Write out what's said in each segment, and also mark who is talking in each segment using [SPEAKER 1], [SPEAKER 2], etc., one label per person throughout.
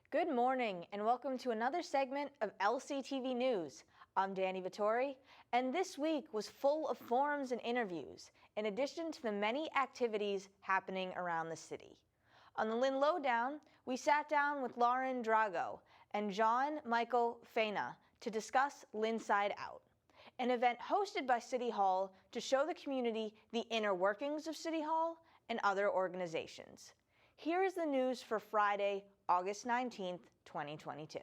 [SPEAKER 1] Good morning and welcome to another segment of LCTV News. I'm Dani Vittori, and this week was full of forums and interviews, in addition to the many activities happening around the city. On the Lynn Lowdown, we sat down with Lauren Drago and Michael Fans to discuss Lynnside Out, an event hosted by City Hall to show the community the inner workings of City Hall and other organizations. Here is the news for Friday, August 19th, 2022.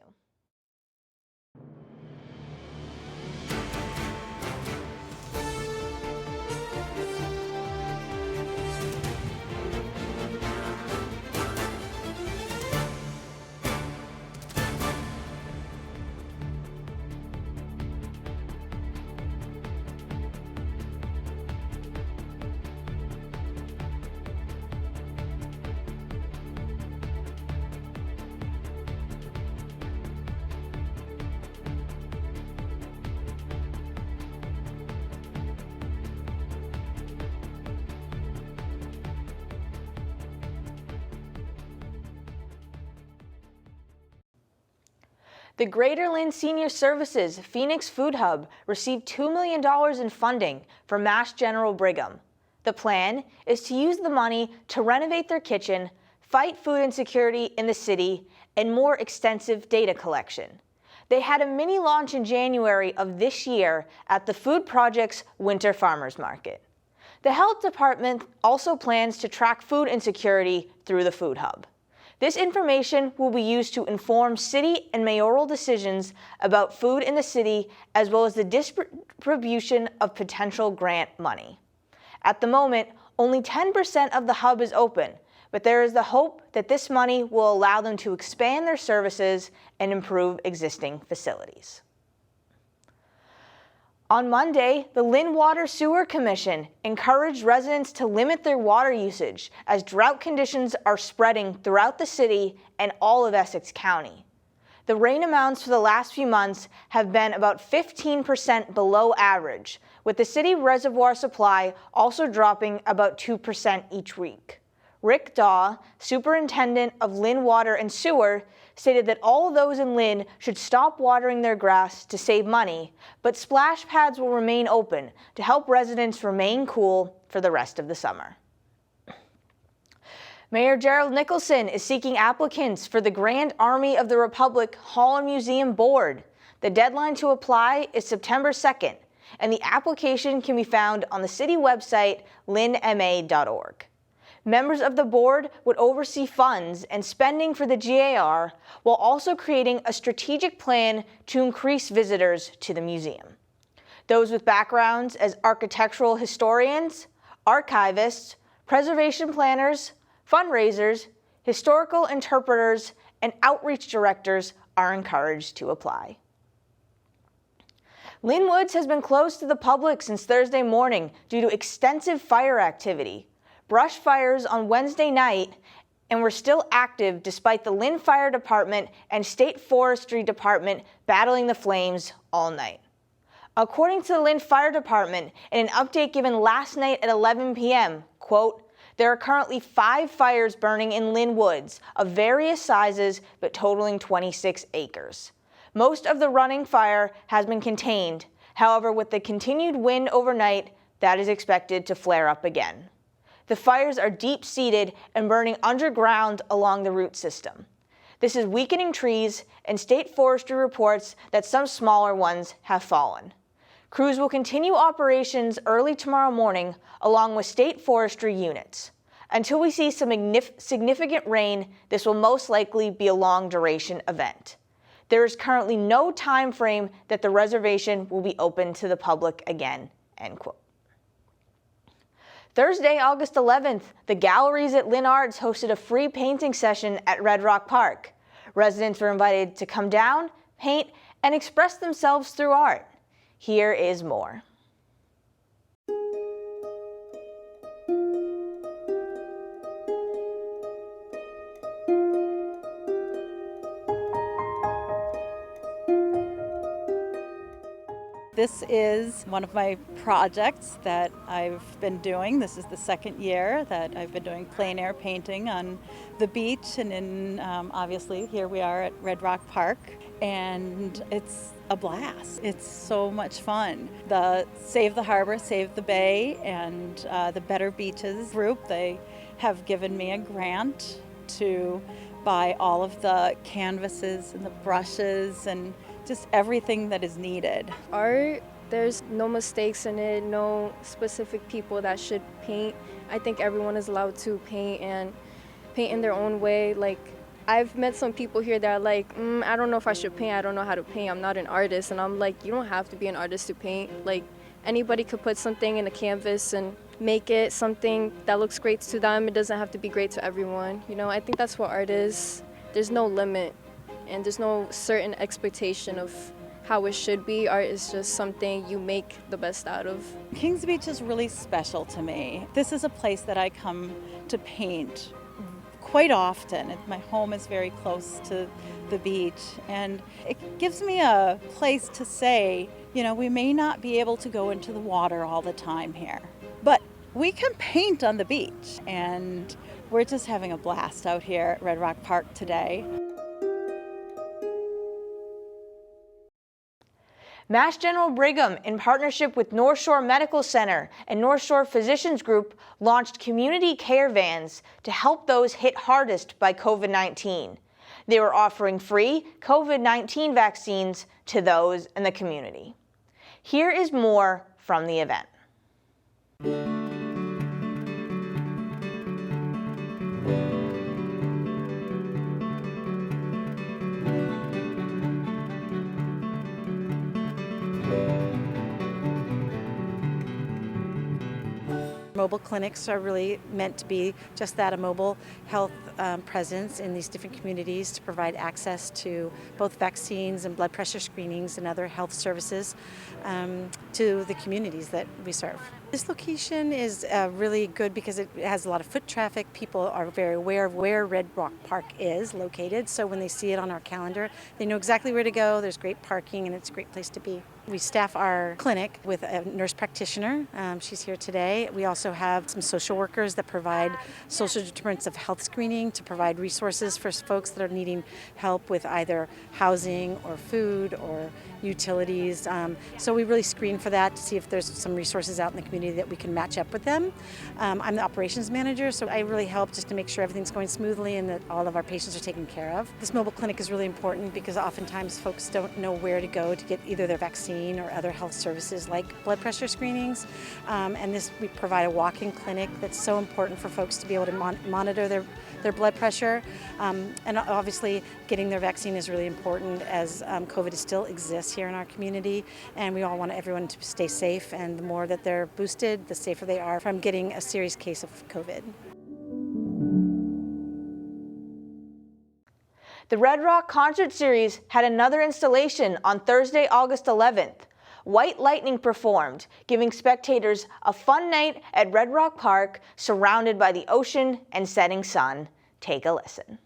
[SPEAKER 1] The Greater Lynn Senior Services Phoenix Food Hub received $2 million in funding from Mass General Brigham. The plan is to use the money to renovate their kitchen, fight food insecurity in the city, and more extensive data collection. They had a mini launch in January of this year at the Food Project's Winter Farmers Market. The health department also plans to track food insecurity through the Food Hub. This information will be used to inform city and mayoral decisions about food in the city, as well as the distribution of potential grant money. At the moment, only 10% of the hub is open, but there is the hope that this money will allow them to expand their services and improve existing facilities. On Monday, the Lynn Water Sewer Commission encouraged residents to limit their water usage as drought conditions are spreading throughout the city and all of Essex County. The rain amounts for the last few months have been about 15% below average, with the city reservoir supply also dropping about 2% each week. Rick Daw, superintendent of Lynn Water and Sewer, stated that all those in Lynn should stop watering their grass to save money, but splash pads will remain open to help residents remain cool for the rest of the summer. Mayor Gerald Nicholson is seeking applicants for the Grand Army of the Republic Hall and Museum Board. The deadline to apply is September 2nd, and the application can be found on the city website, lynnma.org. Members of the board would oversee funds and spending for the GAR while also creating a strategic plan to increase visitors to the museum. Those with backgrounds as architectural historians, archivists, preservation planners, fundraisers, historical interpreters, and outreach directors are encouraged to apply. Lynn Woods has been closed to the public since Thursday morning due to extensive fire activity. Brush fires on Wednesday night and were still active despite the Lynn Fire Department and State Forestry Department battling the flames all night. According to the Lynn Fire Department, in an update given last night at 11 p.m., quote, "There are currently 5 fires burning in Lynn Woods of various sizes but totaling 26 acres. Most of the running fire has been contained. However, with the continued wind overnight, that is expected to flare up again. The fires are deep-seated and burning underground along the root system. This is weakening trees, and state forestry reports that some smaller ones have fallen. Crews will continue operations early tomorrow morning along with state forestry units. Until we see some significant rain, this will most likely be a long-duration event. There is currently no time frame that the reservation will be open to the public again," end quote. Thursday, August 11th, the galleries at Lynn Arts hosted a free painting session at Red Rock Park. Residents were invited to come down, paint, and express themselves through art. Here is more.
[SPEAKER 2] This is one of my projects that I've been doing. This is the second year that I've been doing plein air painting on the beach, and in obviously here we are at Red Rock Park, and it's a blast. It's so much fun. The Save the Harbor, Save the Bay, and the Better Beaches group, they have given me a grant to buy all of the canvases and the brushes and just everything that is needed.
[SPEAKER 3] Art, there's no mistakes in it, no specific people that should paint. I think everyone is allowed to paint and paint in their own way. Like, I've met some people here that are like, I don't know if I should paint, I don't know how to paint, I'm not an artist. And I'm like, you don't have to be an artist to paint. Like, anybody could put something in a canvas and make it something that looks great to them. It doesn't have to be great to everyone. You know, I think that's what art is. There's no limit. And there's no certain expectation of how it should be. Art is just something you make the best out of.
[SPEAKER 2] Kings Beach is really special to me. This is a place that I come to paint quite often. My home is very close to the beach, and it gives me a place to say, you know, we may not be able to go into the water all the time here, but we can paint on the beach, and we're just having a blast out here at Red Rock Park today.
[SPEAKER 1] Mass General Brigham, in partnership with North Shore Medical Center and North Shore Physicians Group, launched community care vans to help those hit hardest by COVID-19. They were offering free COVID-19 vaccines to those in the community. Here is more from the event.
[SPEAKER 4] Mobile clinics are really meant to be just that, a mobile health presence in these different communities to provide access to both vaccines and blood pressure screenings and other health services to the communities that we serve. This location is really good because it has a lot of foot traffic. People are very aware of where Red Rock Park is located, so when they see it on our calendar, they know exactly where to go. There's great parking and it's a great place to be. We staff our clinic with a nurse practitioner. She's here today. We also have some social workers that provide social determinants of health screening to provide resources for folks that are needing help with either housing or food or utilities. So we really screen for that to see if there's some resources out in the community that we can match up with them. I'm the operations manager, so I really help just to make sure everything's going smoothly and that all of our patients are taken care of. This mobile clinic is really important because oftentimes folks don't know where to go to get either their vaccine or other health services like blood pressure screenings. And we provide a walk-in clinic that's so important for folks to be able to monitor their blood pressure. And obviously getting their vaccine is really important as COVID still exists here in our community, and we all want everyone to stay safe, and the more that they're boosted, the safer they are from getting a serious case of COVID.
[SPEAKER 1] The Red Rock Concert Series had another installation on Thursday, August 11th. White Lightning performed, giving spectators a fun night at Red Rock Park, surrounded by the ocean and setting sun. Take a listen.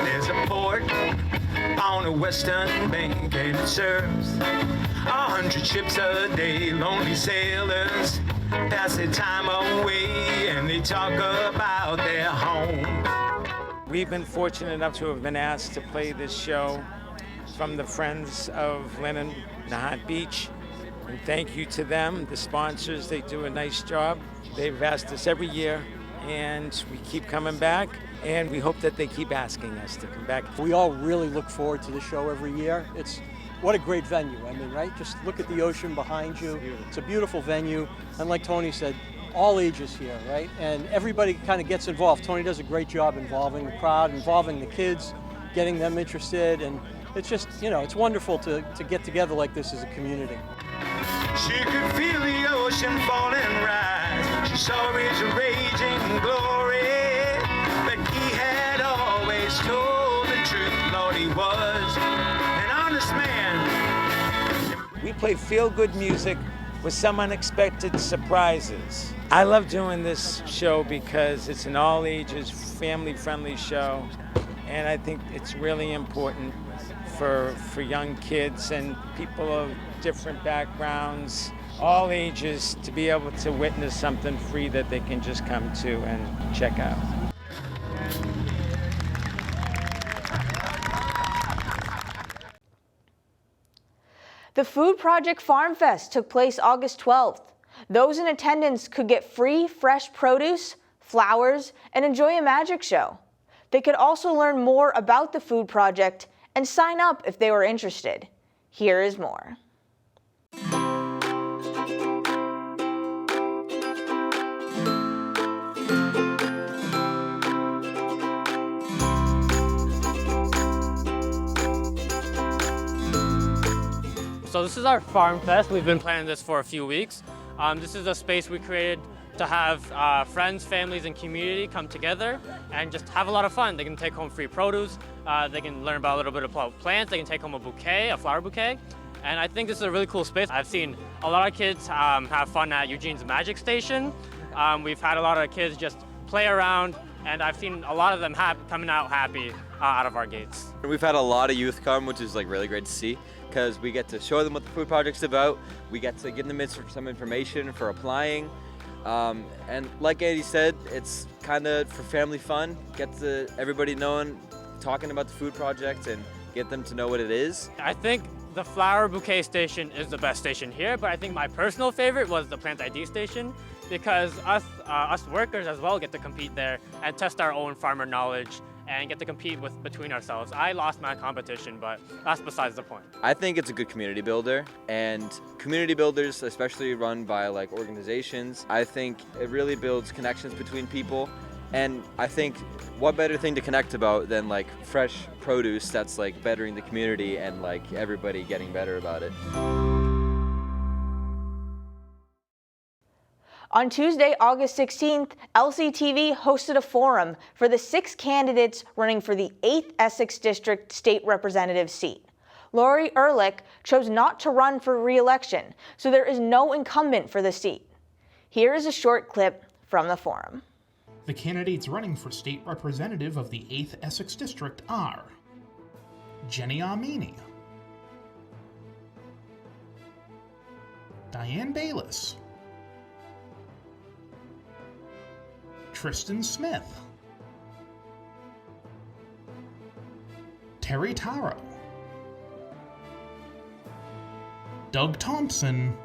[SPEAKER 5] There's a port on the western bank, and it serves 100 ships a day. Lonely sailors pass their time away, and they talk about their home.
[SPEAKER 6] We've been fortunate enough to have been asked to play this show from the Friends of Lynn and Nahant Beach. And thank you to them, the sponsors. They do a nice job. They've asked us every year, and we keep coming back, and we hope that they keep asking us to come back.
[SPEAKER 7] We all really look forward to the show every year. What a great venue. I mean, right? Just look at the ocean behind you. It's a beautiful venue. And like Tony said, all ages here, right? And everybody kind of gets involved. Tony does a great job involving the crowd, involving the kids, getting them interested. And it's just, it's wonderful to get together like this as a community.
[SPEAKER 5] She could feel the ocean fall and rise. She saw his raging glory, but he had always told the truth. Lord, he was an honest man.
[SPEAKER 6] We play feel-good music with some unexpected surprises. I love doing this show because it's an all-ages, family-friendly show, and I think it's really important for young kids and people of different backgrounds, all ages, to be able to witness something free that they can just come to and check out.
[SPEAKER 1] The Food Project Farm Fest took place August 12th. Those in attendance could get free fresh produce, flowers, and enjoy a magic show. They could also learn more about the food project and sign up if they were interested. Here is more.
[SPEAKER 8] So this is our Farm Fest. We've been planning this for a few weeks. This is a space we created to have friends, families, and community come together and just have a lot of fun. They can take home free produce, they can learn about a little bit about plants, they can take home a bouquet, a flower bouquet. And I think this is a really cool space. I've seen a lot of kids have fun at Eugene's Magic Station. We've had a lot of kids just play around, and I've seen a lot of them coming out happy out of our gates.
[SPEAKER 9] We've had a lot of youth come, which is like really great to see, because we get to show them what the food project's about. We get to give them some information for applying. And like Andy said, it's kind of for family fun. Get to everybody knowing, talking about the food project and get them to know what it is.
[SPEAKER 8] I think the flower bouquet station is the best station here, but I think my personal favorite was the plant ID station, because us workers as well get to compete there and test our own farmer knowledge and get to compete between ourselves. I lost my competition, but that's besides the point.
[SPEAKER 9] I think it's a good community builder, and community builders, especially run by like organizations, I think it really builds connections between people. And I think what better thing to connect about than like fresh produce that's like bettering the community and like everybody getting better about it.
[SPEAKER 1] On Tuesday, August 16th, LCTV hosted a forum for the 6 candidates running for the 8th Essex District State Representative seat. Lori Ehrlich chose not to run for re-election, so there is no incumbent for the seat. Here is a short clip from the forum.
[SPEAKER 10] The candidates running for state representative of the 8th Essex District are Jenny Armini, Diane Bayless, Tristan Smith, Terry Taro, Doug Thompson,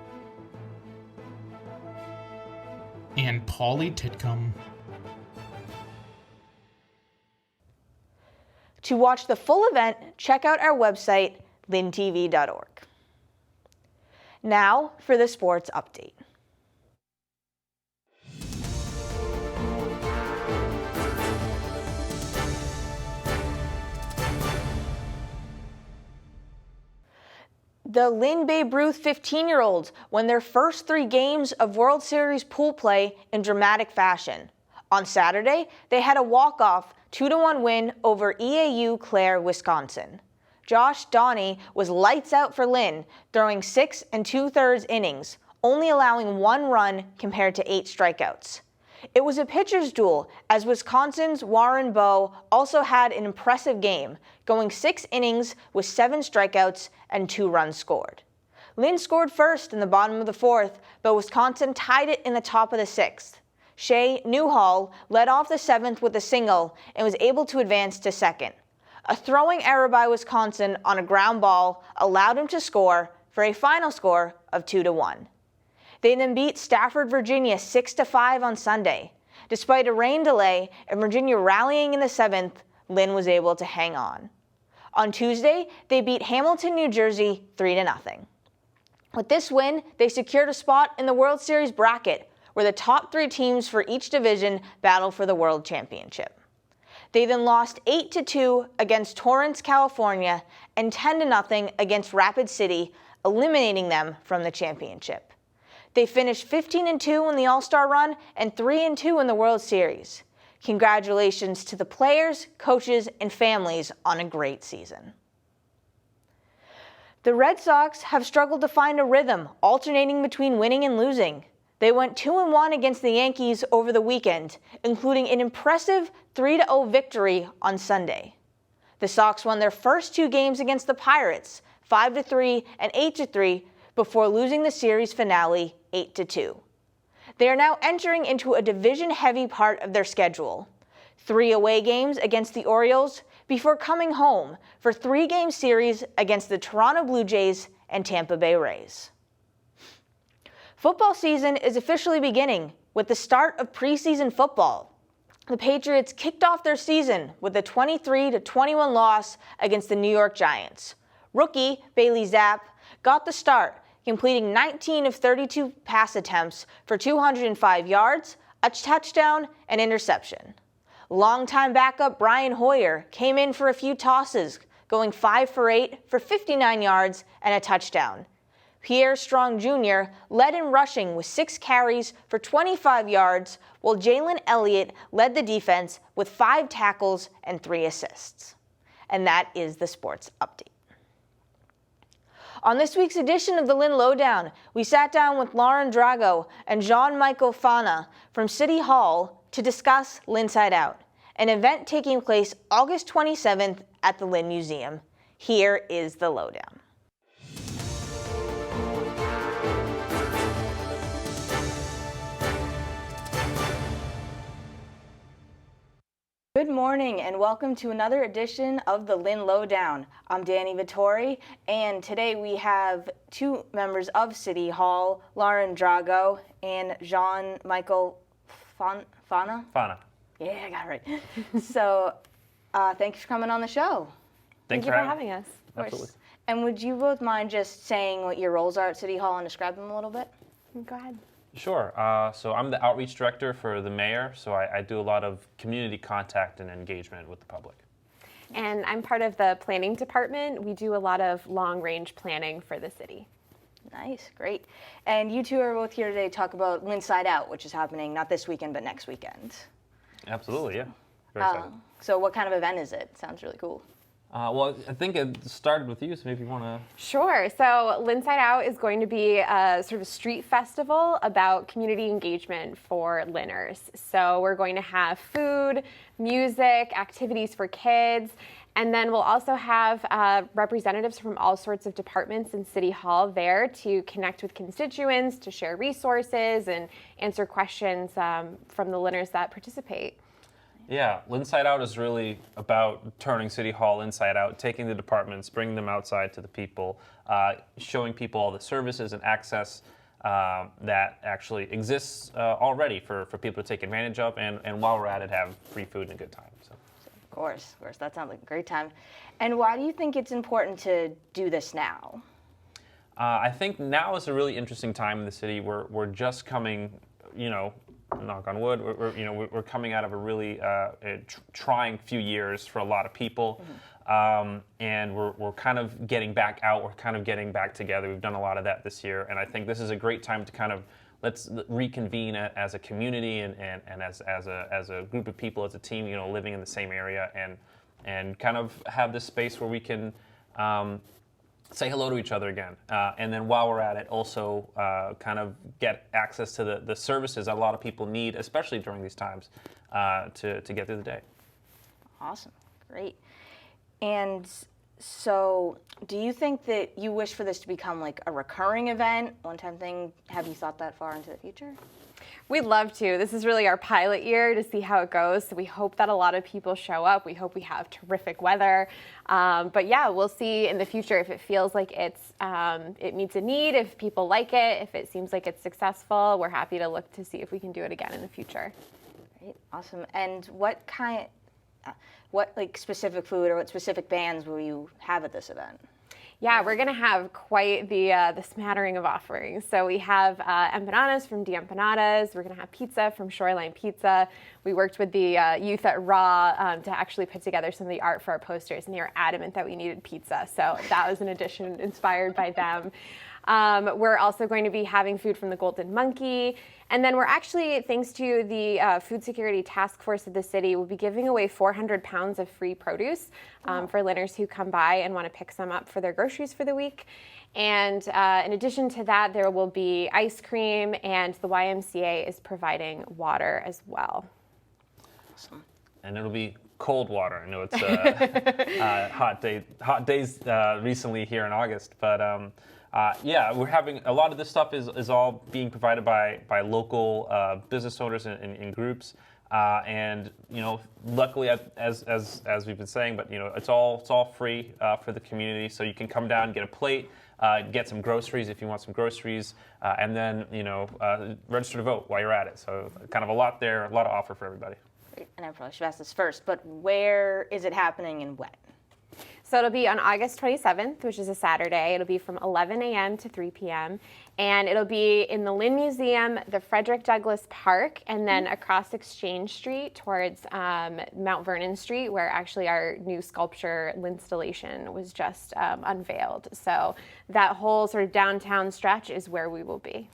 [SPEAKER 10] and Paulie Titcomb.
[SPEAKER 1] To watch the full event, check out our website, lyntv.org. Now for the sports update. The Lynn Babe Ruth 15-year-olds won their first 3 games of World Series pool play in dramatic fashion. On Saturday, they had a walk-off 2-1 win over EAU Clare, Wisconsin. Josh Dani was lights out for Lynn, throwing 6 2/3 innings, only allowing 1 run compared to 8 strikeouts. It was a pitcher's duel, as Wisconsin's Warren Bowe also had an impressive game, going 6 innings with 7 strikeouts and 2 runs scored. Lynn scored first in the bottom of the 4th, but Wisconsin tied it in the top of the 6th. Shea Newhall led off the 7th with a single and was able to advance to second. A throwing error by Wisconsin on a ground ball allowed him to score for a final score of 2-1. They then beat Stafford, Virginia 6-5 on Sunday. Despite a rain delay and Virginia rallying in the 7th, Lynn was able to hang on. On Tuesday, they beat Hamilton, New Jersey 3-0. With this win, they secured a spot in the World Series bracket, where the top 3 teams for each division battle for the World Championship. They then lost 8-2 against Torrance, California, and 10-0 against Rapid City, eliminating them from the championship. They finished 15-2 in the All-Star run and 3-2 in the World Series. Congratulations to the players, coaches, and families on a great season. The Red Sox have struggled to find a rhythm, alternating between winning and losing. They went 2-1 against the Yankees over the weekend, including an impressive 3-0 victory on Sunday. The Sox won their first 2 games against the Pirates, 5-3 and 8-3, before losing the series finale 8-2. They are now entering into a division-heavy part of their schedule. 3 away games against the Orioles before coming home for 3-game series against the Toronto Blue Jays and Tampa Bay Rays. Football season is officially beginning with the start of preseason football. The Patriots kicked off their season with a 23-21 loss against the New York Giants. Rookie Bailey Zapp got the start, completing 19 of 32 pass attempts for 205 yards, a touchdown, and interception. Longtime backup Brian Hoyer came in for a few tosses, going 5 for 8 for 59 yards and a touchdown. Pierre Strong Jr. led in rushing with 6 carries for 25 yards, while Jalen Elliott led the defense with 5 tackles and 3 assists. And that is the sports update. On this week's edition of the Lynn Lowdown, we sat down with Lauren Drago and Jean-Michael Fana from City Hall to discuss Lynnside Out, an event taking place August 27th at the Lynn Museum. Here is the Lowdown. Good morning and welcome to another edition of the Lynn Lowdown. I'm Dani Vittori, and today we have 2 members of City Hall, Lauren Drago and Jean-Michael Fana?
[SPEAKER 11] Fana.
[SPEAKER 1] Yeah, I got it right. So, thank you for coming on the show.
[SPEAKER 11] Thank
[SPEAKER 12] you for having us.
[SPEAKER 11] Absolutely.
[SPEAKER 1] And would you both mind just saying what your roles are at City Hall and describe them a little bit?
[SPEAKER 12] Go ahead.
[SPEAKER 11] Sure. So I'm the outreach director for the mayor, so I do a lot of community contact and engagement with the public.
[SPEAKER 12] And I'm part of the planning department. We do a lot of long-range planning for the city.
[SPEAKER 1] Nice, great. And you 2 are both here today to talk about Lynnside Out, which is happening not this weekend, but next weekend.
[SPEAKER 11] Absolutely, yeah. Very excited.
[SPEAKER 1] So what kind of event is it? Sounds really cool.
[SPEAKER 11] Well, I think it started with you, so maybe you want to...
[SPEAKER 12] Sure. So Lynnside Out is going to be a sort of a street festival about community engagement for Lynners. So we're going to have food, music, activities for kids, and then we'll also have representatives from all sorts of departments in City Hall there to connect with constituents, to share resources, and answer questions from the Lynners that participate.
[SPEAKER 11] Yeah, Lynnside Out is really about turning City Hall inside out, taking the departments, bringing them outside to the people, showing people all the services and access that actually exists already for people to take advantage of, and while we're at it, have free food and a good time. So.
[SPEAKER 1] Of course, that sounds like a great time. And why do you think it's important to do this now?
[SPEAKER 11] I think now is a really interesting time in the city. We're just coming, knock on wood, we're coming out of a really trying few years for a lot of people, and we're kind of getting back out. We're kind of getting back together. We've done a lot of that this year, and I think this is a great time to kind of let's reconvene as a community and as a group of people, as a team, living in the same area, and kind of have this space where we can say hello to each other again. And then while we're at it, also kind of get access to the services that a lot of people need, especially during these times, to get through the day.
[SPEAKER 1] Awesome. Great. And so do you think that you wish for this to become like a recurring event, one-time thing? Have you thought that far into the future?
[SPEAKER 12] We'd love to. This is really our pilot year to see how it goes. So we hope that a lot of people show up. We hope we have terrific weather. But yeah, we'll see in the future if it feels like it meets a need, if people like it, if it seems like it's successful. We're happy to look to see if we can do it again in the future.
[SPEAKER 1] Great, awesome. And what specific food or what specific bands will you have at this event?
[SPEAKER 12] Yeah, we're going to have quite the smattering of offerings. So we have empanadas from D Empanadas. We're going to have pizza from Shoreline Pizza. We worked with the youth at Raw to actually put together some of the art for our posters, and they were adamant that we needed pizza. So that was an addition inspired by them. We're also going to be having food from the Golden Monkey. And then we're actually, thanks to the Food Security Task Force of the city, we'll be giving away 400 pounds of free produce for Lynners who come by and want to pick some up for their groceries for the week. And in addition to that, there will be ice cream, and the YMCA is providing water as well.
[SPEAKER 1] Awesome.
[SPEAKER 11] and it'll be cold water. I know it's hot days recently here in August, but yeah, we're having a lot of this stuff is all being provided by local business owners in groups, and luckily, as we've been saying, but it's all free for the community, so you can come down, get a plate, get some groceries if you want some groceries, and then register to vote while you're at it. So kind of a lot there, a lot to offer for everybody.
[SPEAKER 1] And I probably should ask this first, but where is it happening and when?
[SPEAKER 12] So it'll be on August 27th, which is a Saturday. It'll be from 11 a.m. to 3 p.m. And it'll be in the Lynn Museum, the Frederick Douglass Park, and then across Exchange Street towards Mount Vernon Street, where actually our new sculpture installation was just unveiled. So that whole sort of downtown stretch is where we will be.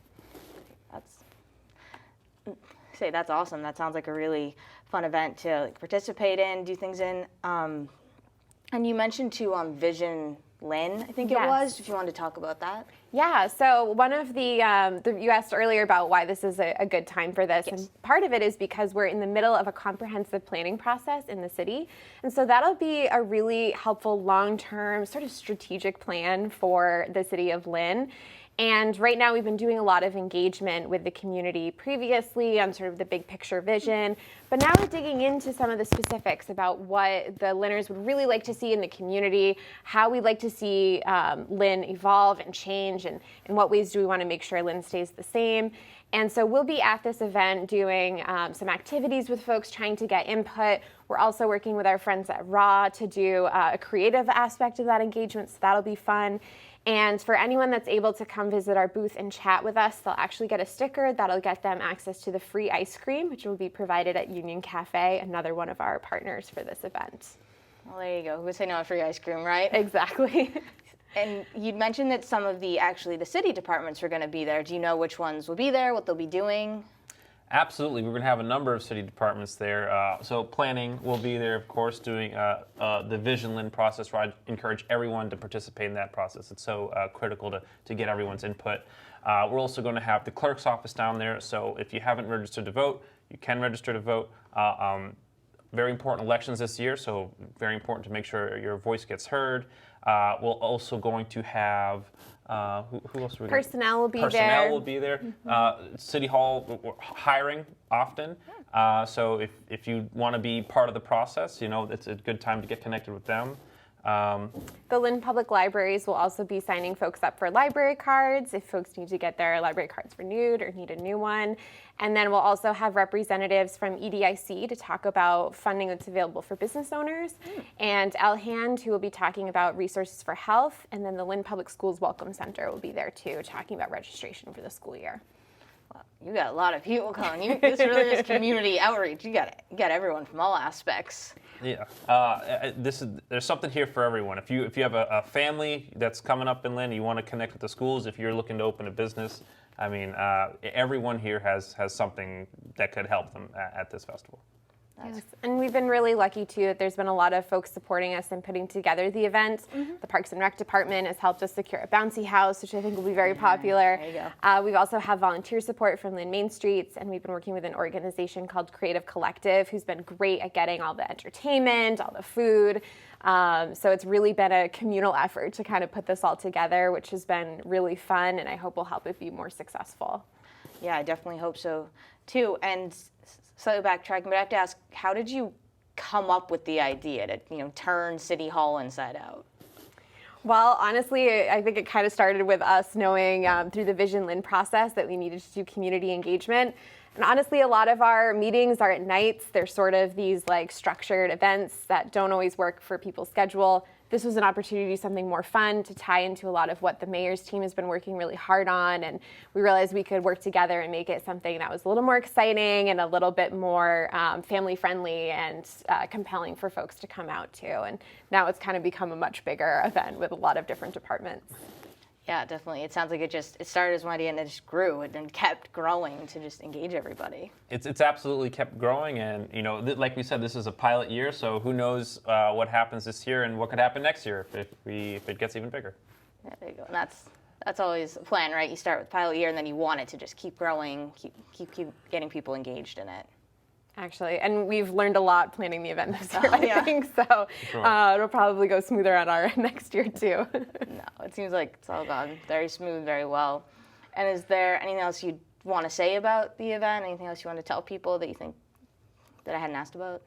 [SPEAKER 1] That's awesome. That sounds like a really fun event to participate in, do things in. And you mentioned too Vision Lynn, I think it was, if you wanted to talk about that.
[SPEAKER 12] Yeah, so one of you asked earlier about why this is a good time for this, and part of it is because we're in the middle of a comprehensive planning process in the city, and so that'll be a really helpful long-term sort of strategic plan for the City of Lynn. And right now we've been doing a lot of engagement with the community previously on sort of the big picture vision, but now we're digging into some of the specifics about what the Lynners would really like to see in the community, how we'd like to see Lynn evolve and change, and in what ways do we want to make sure Lynn stays the same. And so we'll be at this event doing some activities with folks, trying to get input. We're also working with our friends at RAW to do a creative aspect of that engagement, so that'll be fun. And for anyone that's able to come visit our booth and chat with us, they'll actually get a sticker that'll get them access to the free ice cream, which will be provided at Union Cafe, another one of our partners for this event.
[SPEAKER 1] Well, there you go. Who would say no to free ice cream, right?
[SPEAKER 12] Exactly.
[SPEAKER 1] And you mentioned that some of the city departments are going to be there. Do you know which ones will be there, what they'll be doing?
[SPEAKER 11] Absolutely. We're going to have a number of city departments there. So planning will be there, of course, doing the Vision Lynn process, where I encourage everyone to participate in that process. It's so critical to get everyone's input. We're also going to have the clerk's office down there. So if you haven't registered to vote, you can register to vote. Very important elections this year, so very important to make sure your voice gets heard. We're also going to have who else are we
[SPEAKER 12] Personnel will be there.
[SPEAKER 11] Personnel will be there. City Hall, we're hiring often. So if you want to be part of the process, it's a good time to get connected with them.
[SPEAKER 12] The Lynn Public Libraries will also be signing folks up for library cards if folks need to get their library cards renewed or need a new one. And then we'll also have representatives from EDIC to talk about funding that's available for business owners, and Al Hand, who will be talking about resources for health, and then the Lynn Public Schools Welcome Center will be there too, talking about registration for the school year.
[SPEAKER 1] Well, you got a lot of people coming. This really is community outreach. You got everyone from all aspects.
[SPEAKER 11] Yeah, there's something here for everyone. If you have a family that's coming up in Lynn, you want to connect with the schools. If you're looking to open a business, I mean, everyone here has something that could help them at this festival.
[SPEAKER 12] Yes. And we've been really lucky too that there's been a lot of folks supporting us in putting together the event. The Parks and Rec Department has helped us secure a bouncy house, which I think will be very popular.
[SPEAKER 1] There you go.
[SPEAKER 12] We've also had volunteer support from Lynn Main Streets, and we've been working with an organization called Creative Collective, who's been great at getting all the entertainment, all the food. So it's really been a communal effort to kind of put this all together, which has been really fun, and I hope will help it be more successful.
[SPEAKER 1] Yeah, I definitely hope so too. And slightly backtracking, but I have to ask, how did you come up with the idea to turn City Hall inside out?
[SPEAKER 12] Well, honestly, I think it kind of started with us knowing through the Vision Lynn process that we needed to do community engagement. And honestly, a lot of our meetings are at nights. They're sort of these structured events that don't always work for people's schedule. This was an opportunity to do something more fun, to tie into a lot of what the mayor's team has been working really hard on, and we realized we could work together and make it something that was a little more exciting and a little bit more family-friendly and compelling for folks to come out to. And now it's kind of become a much bigger event with a lot of different departments.
[SPEAKER 1] Yeah, definitely. It sounds like it started as one idea and it just grew and kept growing to just engage everybody.
[SPEAKER 11] It's absolutely kept growing, and like we said, this is a pilot year, so who knows what happens this year and what could happen next year if it gets even bigger.
[SPEAKER 1] Yeah, there you go. And that's always a plan, right? You start with pilot year and then you want it to just keep growing, keep getting people engaged in it.
[SPEAKER 12] Actually, and we've learned a lot planning the event this year, I think, so it'll probably go smoother on our end next year, too.
[SPEAKER 1] No, it seems like it's all gone very smooth, very well. And is there anything else you'd want to say about the event? Anything else you want to tell people that you think that I hadn't asked about?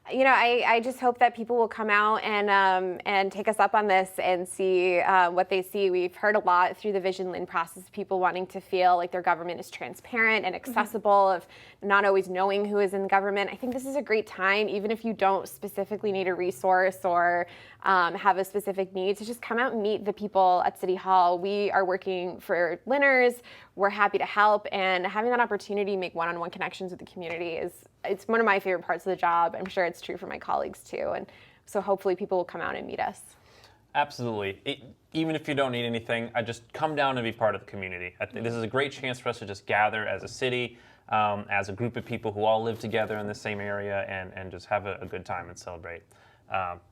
[SPEAKER 12] You know, I just hope that people will come out and take us up on this and see what they see. We've heard a lot through the Vision Lynn process, people wanting to feel like their government is transparent and accessible, of not always knowing who is in government. I think this is a great time, even if you don't specifically need a resource or have a specific need, to just come out and meet the people at City Hall. We are working for Lynners. We're happy to help, and having that opportunity to make one-on-one connections with the community it's one of my favorite parts of the job. I'm sure it's true for my colleagues too, and so hopefully people will come out and meet us.
[SPEAKER 11] Absolutely. Even if you don't need anything, I just come down and be part of the community. I think this is a great chance for us to just gather as a city, as a group of people who all live together in the same area, and just have a good time and celebrate.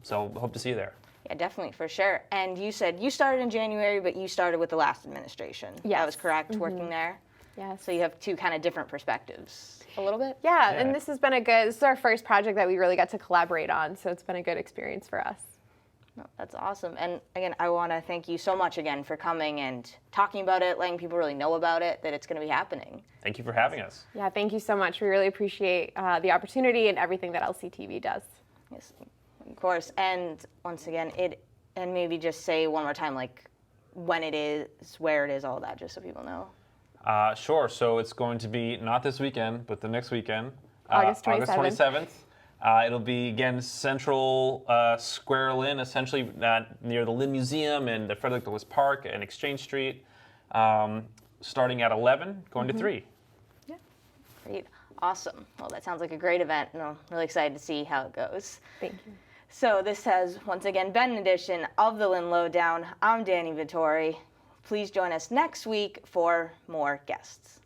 [SPEAKER 11] So hope to see you there.
[SPEAKER 1] Yeah, definitely, for sure. And you said you started in January, but you started with the last administration.
[SPEAKER 12] Yes.
[SPEAKER 1] That was correct, working there?
[SPEAKER 12] Yes.
[SPEAKER 1] So you have two kind of different perspectives, a little bit?
[SPEAKER 12] Yeah, and this is our first project that we really got to collaborate on, so it's been a good experience for us.
[SPEAKER 1] No, that's awesome. And again, I want to thank you so much again for coming and talking about it, letting people really know about it, that it's going to be happening.
[SPEAKER 11] Thank you for having us.
[SPEAKER 12] Yeah, thank you so much. We really appreciate the opportunity and everything that LCTV does.
[SPEAKER 1] Yes, of course. And once again, and maybe just say one more time, like when it is, where it is, all that, just so people know.
[SPEAKER 11] Sure. So it's going to be not this weekend, but the next weekend,
[SPEAKER 12] August 27th.
[SPEAKER 11] August 27th. It'll be, again, Central Square Lynn, essentially near the Lynn Museum and the Frederick Douglass Park and Exchange Street, starting at 11, going to 3.
[SPEAKER 1] Yeah. Great. Awesome. Well, that sounds like a great event, and I'm really excited to see how it goes.
[SPEAKER 12] Thank you.
[SPEAKER 1] So this has, once again, been an edition of the Lynn Lowdown. I'm Dani Vittori. Please join us next week for more guests.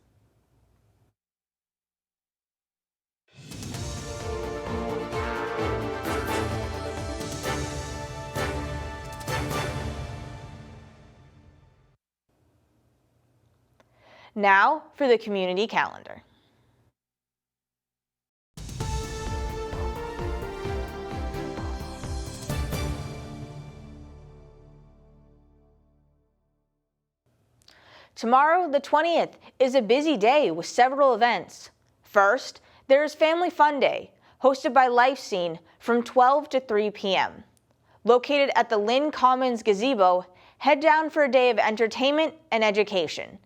[SPEAKER 1] Now for the community calendar. Tomorrow, the 20th, is a busy day with several events. First, there is Family Fun Day, hosted by Life Scene from 12 to 3 p.m. Located at the Lynn Commons Gazebo, head down for a day of entertainment and education.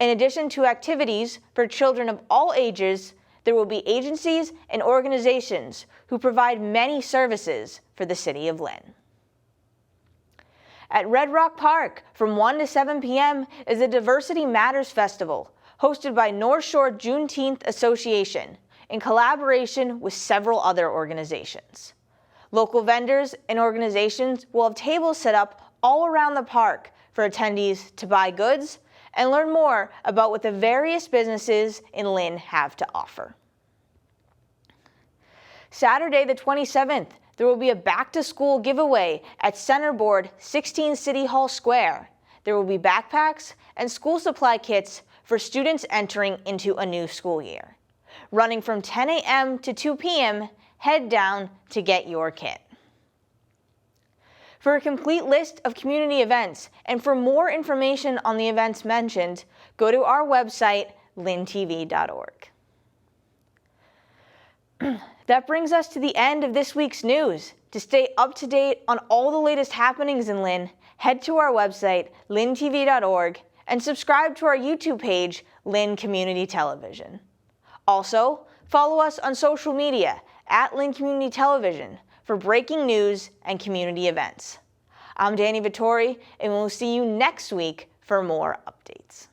[SPEAKER 1] In addition to activities for children of all ages, there will be agencies and organizations who provide many services for the City of Lynn. At Red Rock Park, from 1 to 7 p.m. is the Diversity Matters Festival, hosted by North Shore Juneteenth Association, in collaboration with several other organizations. Local vendors and organizations will have tables set up all around the park for attendees to buy goods and learn more about what the various businesses in Lynn have to offer. Saturday the 27th, there will be a back-to-school giveaway at Centerboard 16 City Hall Square. There will be backpacks and school supply kits for students entering into a new school year. Running from 10 a.m. to 2 p.m., head down to get your kit. For a complete list of community events and for more information on the events mentioned, go to our website, lyntv.org. That brings us to the end of this week's news. To stay up to date on all the latest happenings in Lynn, head to our website, lyntv.org, and subscribe to our YouTube page, Lynn Community Television. Also, follow us on social media at Lynn Community Television for breaking news and community events. I'm Dani Vittori, and we'll see you next week for more updates.